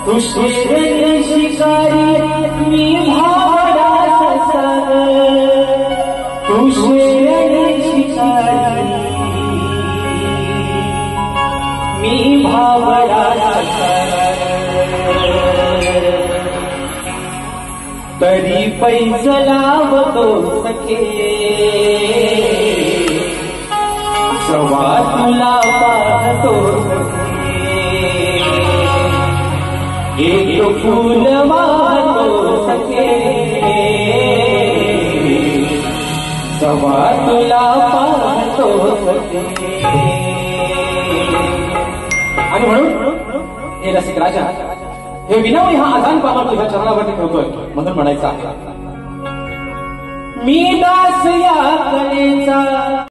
तू शेर शिकारी मी भावडा ससर तू शेर शिकारी मी भावडा ससर तरी पैस लावतो सखे सवा तुला पाहतो एक फूल वाहतो सखे सवा तुला पाहतो सखे। आणि म्हणून हे रसिक राजा हे विनवणी हा आदान पालन तुझ्या चरणावरती ठेवतोय म्हणून म्हणायचं आहे मी दास या कलेचा